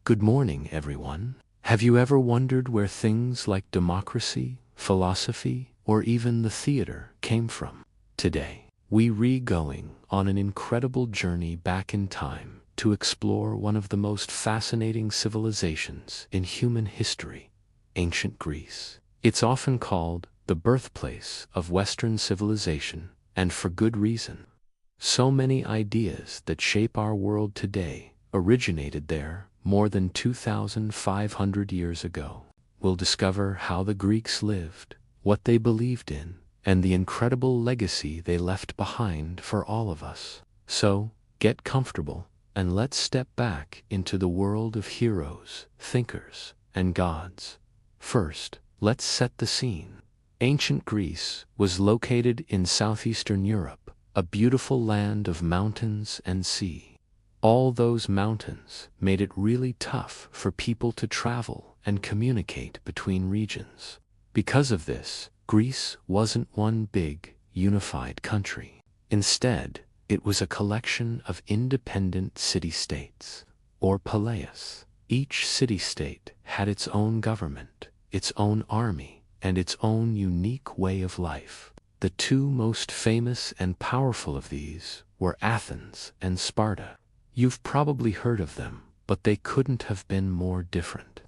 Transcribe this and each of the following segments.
Good morning, everyone. Have you ever wondered where things like democracy, philosophy, or even the theater came from? Today, we're going on an incredible journey back in time to explore one of the most fascinating civilizations in human history, ancient Greece. It's often called the birthplace of Western civilization, and for good reason. So many ideas that shape our world today originated there more than 2,500 years ago. We'll discover how the Greeks lived, what they believed in, and the incredible legacy they left behind for all of us. So, get comfortable, and let's step back into the world of heroes, thinkers, and gods. First, let's set the scene. Ancient Greece was located in southeastern Europe, a beautiful land of mountains and sea. All those mountains made it really tough for people to travel and communicate between regions. Because of this, Greece wasn't one big, unified country. Instead, it was a collection of independent city-states, or poleis. Each city-state had its own government, its own army, and its own unique way of life. The two most famous and powerful of these were Athens and Sparta. You've probably heard of them, but they couldn't have been more different.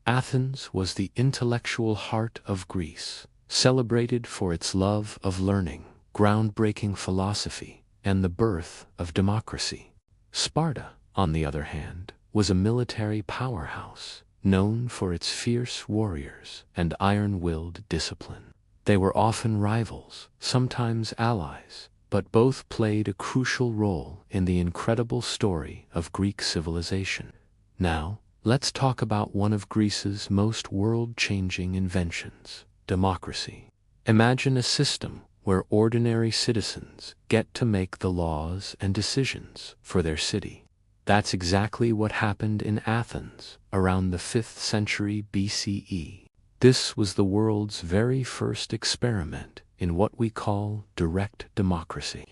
Athens was the intellectual heart of Greece, celebrated for its love of learning, groundbreaking philosophy, and the birth of democracy. Sparta, on the other hand, was a military powerhouse, known for its fierce warriors and iron-willed discipline. They were often rivals, sometimes allies, but both played a crucial role in the incredible story of Greek civilization. Now, let's talk about one of Greece's most world-changing inventions, democracy. Imagine a system where ordinary citizens get to make the laws and decisions for their city. That's exactly what happened in Athens around the 5th century BCE. This was the world's very first experiment in what we call direct democracy.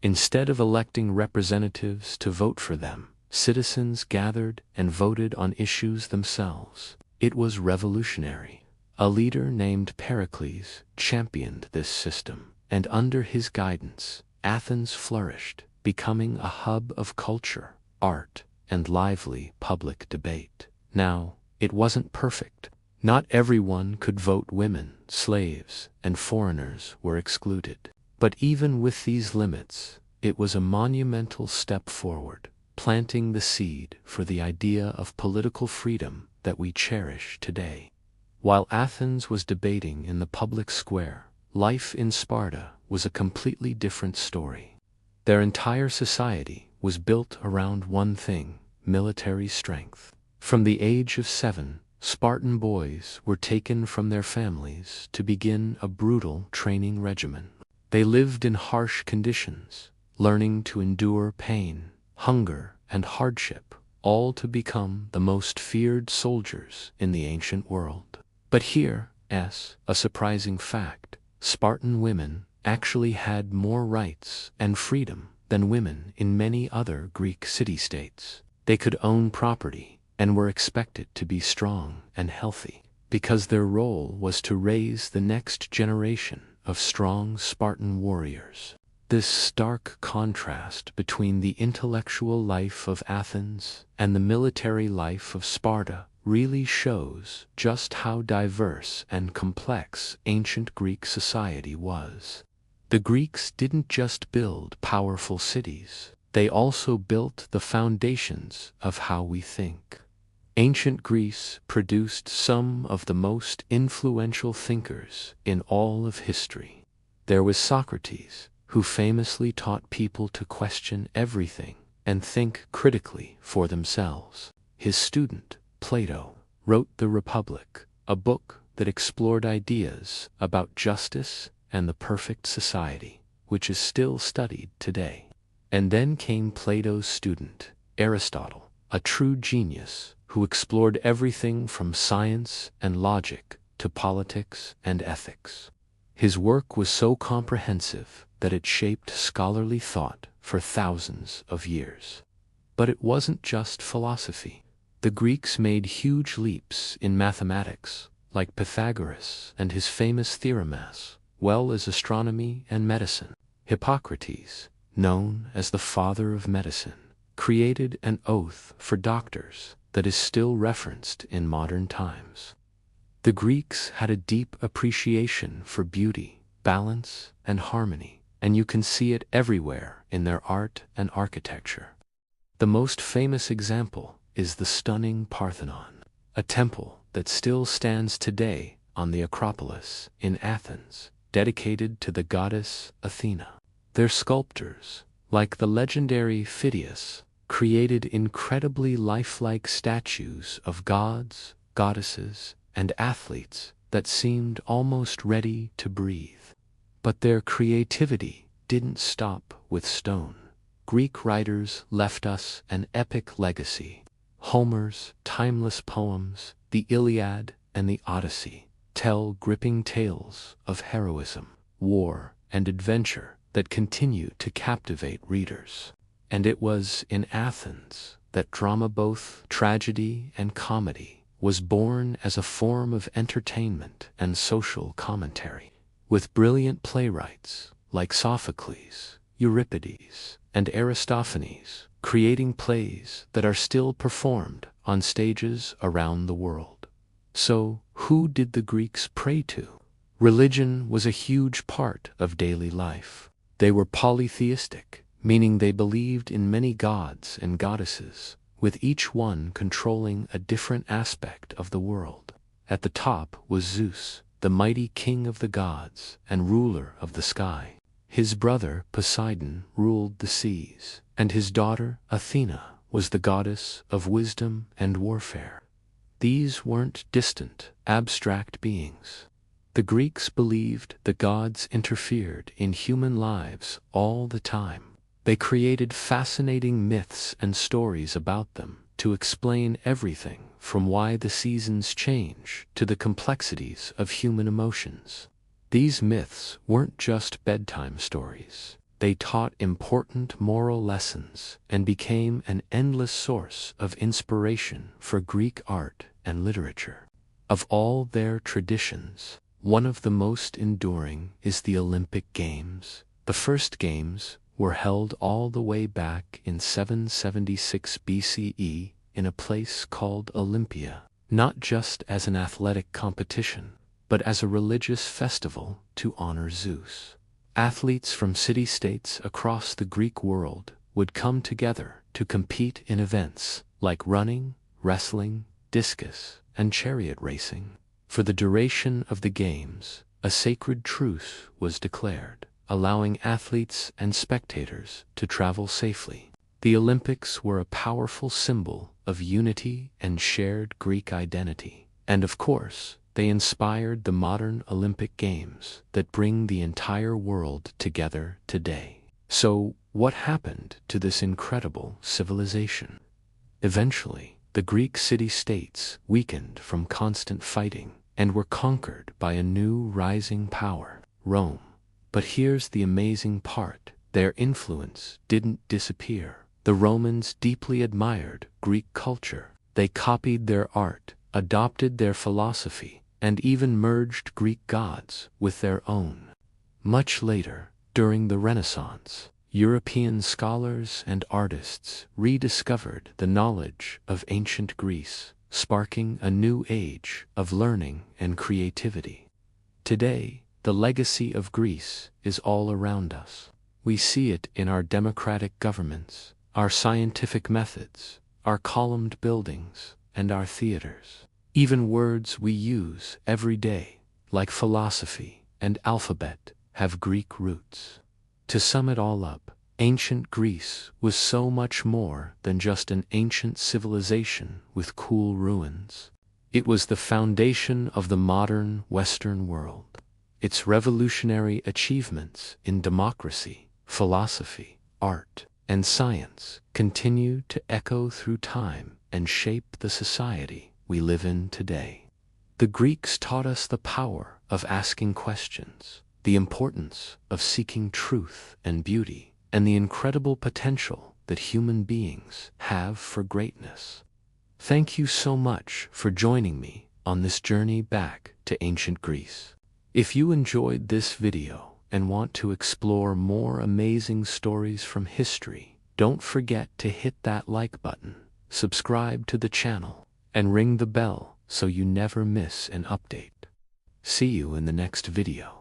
Instead of electing representatives to vote for them, citizens gathered and voted on issues themselves. It was revolutionary. A leader named Pericles championed this system, and under his guidance, Athens flourished, becoming a hub of culture, art, and lively public debate. Now, it wasn't perfect. Not everyone could vote. Women, slaves, and foreigners were excluded. But even with these limits, it was a monumental step forward, planting the seed for the idea of political freedom that we cherish today. While Athens was debating in the public square, life in Sparta was a completely different story. Their entire society was built around one thing: military strength. From the age of 7, Spartan boys were taken from their families to begin a brutal training regimen. They lived in harsh conditions, learning to endure pain, hunger, and hardship, all to become the most feared soldiers in the ancient world. But here's a surprising fact: Spartan women actually had more rights and freedom than women in many other Greek city-states. They could own property and were expected to be strong and healthy, because their role was to raise the next generation of strong Spartan warriors. This stark contrast between the intellectual life of Athens and the military life of Sparta really shows just how diverse and complex ancient Greek society was. The Greeks didn't just build powerful cities, they also built the foundations of how we think. Ancient Greece produced some of the most influential thinkers in all of history. There was Socrates, who famously taught people to question everything and think critically for themselves. His student, Plato, wrote The Republic, a book that explored ideas about justice and the perfect society, which is still studied today. And then came Plato's student, Aristotle, a true genius who explored everything from science and logic to politics and ethics. His work was so comprehensive that it shaped scholarly thought for thousands of years. But it wasn't just philosophy. The Greeks made huge leaps in mathematics, like Pythagoras and his famous theoremas, well as astronomy and medicine. Hippocrates, known as the father of medicine, created an oath for doctors that is still referenced in modern times. The Greeks had a deep appreciation for beauty, balance, and harmony, and you can see it everywhere in their art and architecture. The most famous example is the stunning Parthenon, a temple that still stands today on the Acropolis in Athens, dedicated to the goddess Athena. Their sculptors, like the legendary Phidias, created incredibly lifelike statues of gods, goddesses, and athletes that seemed almost ready to breathe. But their creativity didn't stop with stone. Greek writers left us an epic legacy. Homer's timeless poems, the Iliad and the Odyssey, tell gripping tales of heroism, war, and adventure that continue to captivate readers. And it was in Athens that drama, both tragedy and comedy, was born as a form of entertainment and social commentary. With brilliant playwrights like Sophocles, Euripides, and Aristophanes creating plays that are still performed on stages around the world. So, who did the Greeks pray to? Religion was a huge part of daily life. They were polytheistic, meaning they believed in many gods and goddesses, with each one controlling a different aspect of the world. At the top was Zeus, the mighty king of the gods and ruler of the sky. His brother Poseidon ruled the seas, and his daughter Athena was the goddess of wisdom and warfare. These weren't distant, abstract beings. The Greeks believed the gods interfered in human lives all the time. They created fascinating myths and stories about them to explain everything from why the seasons change to the complexities of human emotions. These myths weren't just bedtime stories. They taught important moral lessons and became an endless source of inspiration for Greek art and literature. Of all their traditions, one of the most enduring is the Olympic Games. The first games were held all the way back in 776 BCE in a place called Olympia, not just as an athletic competition, but as a religious festival to honor Zeus. Athletes from city-states across the Greek world would come together to compete in events like running, wrestling, discus, and chariot racing. For the duration of the games, a sacred truce was declared, allowing athletes and spectators to travel safely. The Olympics were a powerful symbol of unity and shared Greek identity. And of course, they inspired the modern Olympic Games that bring the entire world together today. So, what happened to this incredible civilization? Eventually, the Greek city-states weakened from constant fighting and were conquered by a new rising power, Rome. But here's the amazing part: their influence didn't disappear. The Romans deeply admired Greek culture. They copied their art, adopted their philosophy, and even merged Greek gods with their own. Much later, during the Renaissance, European scholars and artists rediscovered the knowledge of ancient Greece, sparking a new age of learning and creativity. Today, the legacy of Greece is all around us. We see it in our democratic governments, our scientific methods, our columned buildings, and our theaters. Even words we use every day, like philosophy and alphabet, have Greek roots. To sum it all up, ancient Greece was so much more than just an ancient civilization with cool ruins. It was the foundation of the modern Western world. Its revolutionary achievements in democracy, philosophy, art, and science continue to echo through time and shape the society we live in today. The Greeks taught us the power of asking questions, the importance of seeking truth and beauty, and the incredible potential that human beings have for greatness. Thank you so much for joining me on this journey back to ancient Greece. If you enjoyed this video and want to explore more amazing stories from history, don't forget to hit that like button, subscribe to the channel, and ring the bell so you never miss an update. See you in the next video.